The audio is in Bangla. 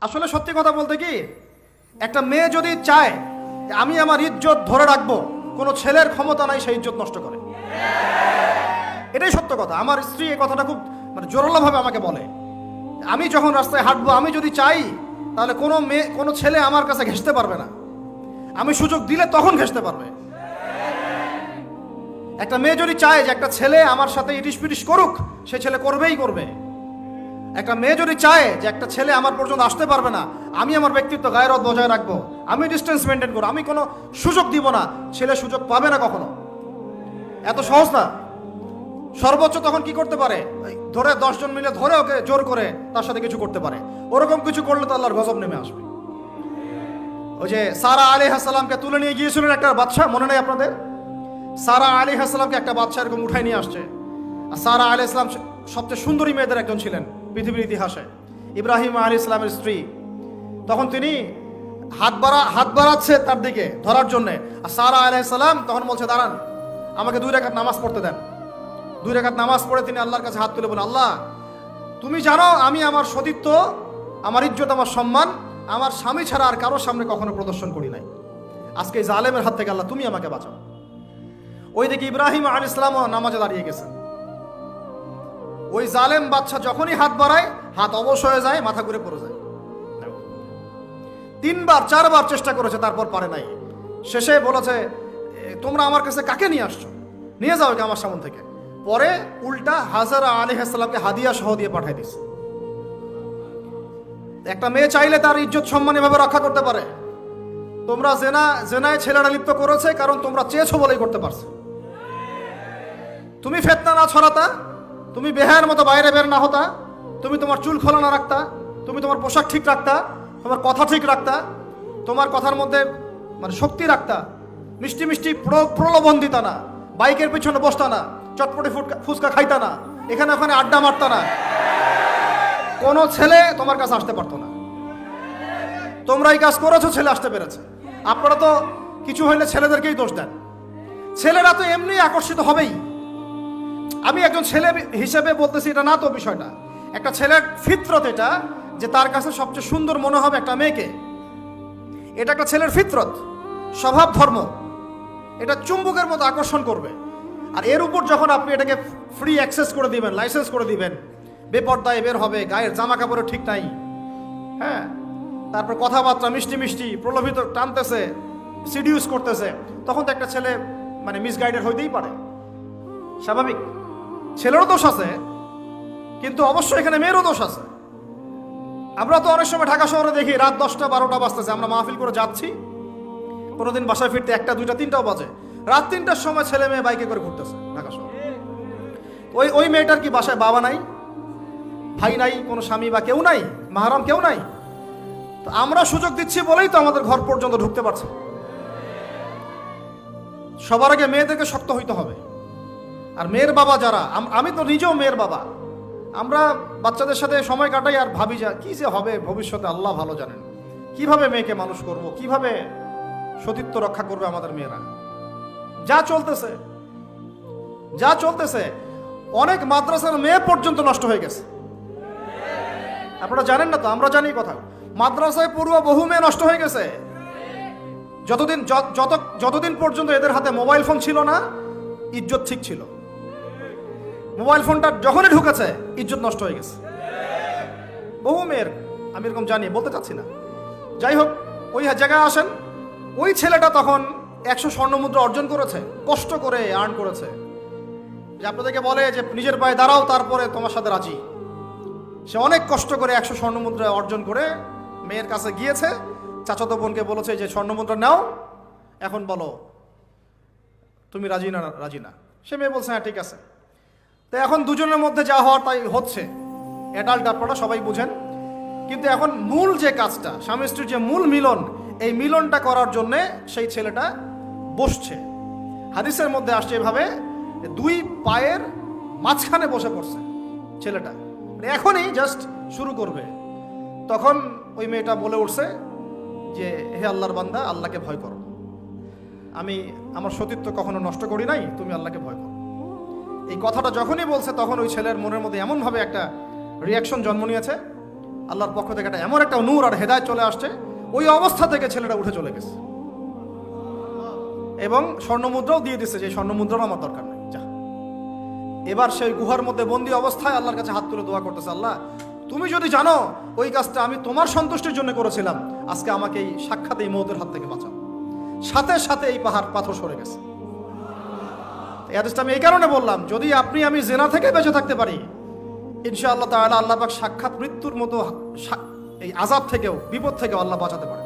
আসলে সত্যি কথা বলতে কি, একটা মেয়ে যদি চায় যে আমি আমার ইজ্জত ধরে রাখবো, কোনো ছেলের ক্ষমতা নাই সেই ইজ্জত নষ্ট করে। এটাই সত্য কথা। আমার স্ত্রী এই কথাটা খুব জোরালোভাবে আমাকে বলে, আমি যখন রাস্তায় হাঁটবো, আমি যদি চাই তাহলে কোনো ছেলে আমার কাছে ঘেঁষতে পারবে না। আমি সুযোগ দিলে তখন ঘেঁষতে পারবে। একটা মেয়ে যদি চায় যে একটা ছেলে আমার সাথে ইটিস পিটিস করুক, সে ছেলে করবেই করবে। একটা মেয়ে যদি চায় যে একটা ছেলে আমার পর্যন্ত আসতে পারবে না, আমি আমার ব্যক্তিত্ব গায়রত বজায় রাখবো, আমি ডিস্টেন্স মেনটেন করবো, আমি কোনো সুযোগ দিব না, ছেলে সুযোগ পাবে না কখনো। এত সহজ না। সর্বোচ্চ তখন কি করতে পারে, ধরে 10 জন মিলে ধরে ওকে জোর করে তার সাথে কিছু করতে পারে। ওরকম কিছু করলে তো আল্লাহর গজব নেমে আসবে। ওই যে সারা আলাইহিস সালামকে তুলে নিয়ে গিয়েছিলেন একটা বাদশা, মনে নেই আপনাদের? সারা আলাইহিস সালামকে একটা বাদশা এরকম উঠাই নিয়ে আসছে। আর সারা আলাইহিস সালাম সবচেয়ে সুন্দরী মেয়েদের একজন ছিলেন পৃথিবীর ইতিহাসে, ইব্রাহিম আলাইহিস সালামের স্ত্রী। তখন তিনি হাত বাড়াচ্ছে তার দিকে ধরার জন্যে, আর সারা আলাইহিস সালাম তখন বলছে, দাঁড়ান, আমাকে 2 রাকাত নামাজ পড়তে দেন। 2 রাকাত নামাজ পড়ে তিনি আল্লাহর কাছে হাত তুলে বলেন, আল্লাহ, তুমি জানো আমি আমার সতীত্ব, আমার ইজ্জত, আমার সম্মান আমার স্বামী ছাড়া আর কারোর সামনে কখনো প্রদর্শন করি নাই। আজকে এই জালেমের হাত থেকে আল্লাহ তুমি আমাকে বাঁচাও। ওই দিকে ইব্রাহিম আলাইহিস সালামও নামাজে দাঁড়িয়ে গেছেন। ওই জালেম বাদশা যখনই হাত বাড়ায়, হাত অবশ হয়ে যায়, মাথা ঘুরে পড়ে যায়। 3বার 4বার চেষ্টা করেছে, তারপর পারে নাই। শেষে বলেছে, তোমরা আমার কাছে কাকে নিয়ে আসছো, নিয়ে যাও একে আমার সামনে থেকে। পরে উল্টা হাজারা আলাইহিস সালামকে হাদিয়া সহ দিয়ে পাঠিয়ে দিচ্ছে। একটা মেয়ে চাইলে তার ইজ্জত সম্মান এভাবে রক্ষা করতে পারে। তোমরা জেনায় ছেলেরা লিপ্ত করেছে কারণ তোমরা চেয়েছো বলেই করতে পারছো। তুমি ফিতনা না ছড়াতা, তুমি বেহায়ের মতো বাইরে বের না হতা, তুমি তোমার চুল খোলা না রাখতা, তুমি তোমার পোশাক ঠিক রাখতা, তোমার কথা ঠিক রাখতা, তোমার কথার মধ্যে শক্তি রাখতা, মিষ্টি মিষ্টি প্রলোভন দিতা না, বাইকের পিছনে বসতা না, চটপটি ফুচকা খাইতা না, এখানে ওখানে আড্ডা মারতা না, কোনো ছেলে তোমার কাছে আসতে পারতো না। তোমরা এই কাজ করেছো, ছেলে আসতে পেরেছে। আপনারা তো কিছু হইলে ছেলেদেরকেই দোষ দেন। ছেলেরা তো এমনি আকর্ষিত হবেই। আমি একজন ছেলে হিসেবে বলতেছি এটা না তো বিষয়টা। একটা ছেলের ফিতরত এটা, যে তার কাছে সবচেয়ে সুন্দর মনে হবে একটা মেয়েকে। এটা একটা ছেলের ফিতরত, স্বভাব ধর্ম। এটা চুম্বকের মতো আকর্ষণ করবে। আর এর উপর যখন আপনি এটাকে ফ্রি অ্যাক্সেস করে দিবেন, লাইসেন্স করে দিবেন, বেপর্দায় বের হবে, গায়ের জামা কাপড়ও ঠিক নাই, হ্যাঁ, তারপর কথাবার্তা মিষ্টি মিষ্টি প্রলোভিত টানতেছে, সিডিউস করতেছে, তখন তো একটা ছেলে মিসগাইডেড হইতেই পারে। স্বাভাবিক। ছেলেরও দোষ আছে, কিন্তু অবশ্যই এখানে মেয়েরও দোষ আছে। আমরা তো অনেক সময় ঢাকা শহরে দেখি রাত 10টা 12টা বাজতেছে, আমরা মাহফিল করে যাচ্ছি, কোনোদিন বাসায় ফিরতে 1টা 2টা 3টাও বাজে। রাত 3টার সময় ছেলে মেয়ে বাইকে করে ঘুরতেছে ঢাকা শহরে। ওই মেয়েটার কি বাসায় বাবা নাই, ভাই নাই, কোনো স্বামী বা কেউ নাই, মাহারাম কেউ নাই? তো আমরা সুযোগ দিচ্ছি বলেই তো আমাদের ঘর পর্যন্ত ঢুকতে পারছে। সবার আগে মেয়েদেরকে শক্ত হইতে হবে। আর মেয়ের বাবা যারা, আমি তো নিজেও মেয়ের বাবা, আমরা বাচ্চাদের সাথে সময় কাটাই আর ভাবি যা কি যে হবে ভবিষ্যতে আল্লাহ ভালো জানেন। কিভাবে মেয়েকে মানুষ করব, কিভাবে সতীত্ব রক্ষা করবে আমাদের মেয়েরা। যা চলতেছে অনেক মাদ্রাসার মেয়ে পর্যন্ত নষ্ট হয়ে গেছে। আপনারা জানেন না তো, আমরা জানি কথা। মাদ্রাসায় পড়ুয়া বহু মেয়ে নষ্ট হয়ে গেছে। যতদিন পর্যন্ত এদের হাতে মোবাইল ফোন ছিল না, ইজ্জত ঠিক ছিল। মোবাইল ফোনটা যখনই ঢুকেছে, ইজ্জত নষ্ট হয়ে গেছে বহু মেয়ের। আমি এরকম জানি, বলতে চাচ্ছি না। যাই হোক, ওই জায়গায় আসেন, ওই ছেলেটা তখন 100 স্বর্ণমুদ্রা অর্জন করেছে, কষ্ট করে আর্ন করেছে। যে আপনাদেরকে বলে যে নিজের পায়ে দাঁড়াও, তারপরে তোমার সাথে রাজি। সে অনেক কষ্ট করে 100 স্বর্ণমুদ্রা অর্জন করে মেয়ের কাছে গিয়েছে। চাচাতো বোনকে বলেছে যে স্বর্ণমুদ্রা নাও, এখন বলো তুমি রাজি না। সে মেয়ে বলছে হ্যাঁ ঠিক আছে। তো এখন দুজনের মধ্যে যা হওয়ার তাই হচ্ছে। অ্যাডাল্ট আপনারা সবাই বুঝেন। কিন্তু এখন মূল যে কাজটা, স্বামী স্ত্রীর যে মূল মিলন, এই মিলনটা করার জন্যে সেই ছেলেটা বসছে। হাদিসের মধ্যে আসছে এভাবে, 2 পায়ের মাঝখানে বসে পড়ছে ছেলেটা, এখনই জাস্ট শুরু করবে। তখন ওই মেয়েটা বলে উঠছে যে হে আল্লাহর বান্দা, আল্লাহকে ভয় করো, আমি আমার সতীত্ব কখনো নষ্ট করি নাই, তুমি আল্লাহকে ভয় করো। এই কথাটা যখনই বলছে, তখন ওই ছেলের মনের মধ্যে এমনভাবে একটা রিয়াকশন জন্ম নিয়েছে, আল্লাহর পক্ষ থেকে একটা এমন একটা নূর আর হেদায়েত চলে আসছে, ওই অবস্থা থেকে ছেলেটা উঠে চলে গেছে এবং স্বর্ণমুদ্রাও দিয়ে দিচ্ছে, যে স্বর্ণমুদ্রাও আমার দরকার নেই, যা। এবার সেই গুহার মধ্যে বন্দি অবস্থায় আল্লাহর কাছে হাত তুলে দোয়া করতেছে, আল্লাহ তুমি যদি জানো ওই কাজটা আমি তোমার সন্তুষ্টির জন্য করেছিলাম, আজকে আমাকে এই সাক্ষাৎ এই মওতের হাত থেকে বাঁচাও। সাথে সাথে এই পাথর সরে গেছে। এই হাদিসটা আমি এই কারণে বললাম, যদি আপনি আমি জেনা থেকে বেঁচে থাকতে পারি, ইনশাআল্লাহ তাআলা আল্লাহ পাক সাক্ষাৎ মৃত্যুর মতো এই আযাব থেকেও, বিপদ থেকেও আল্লাহ বাঁচাতে পারে।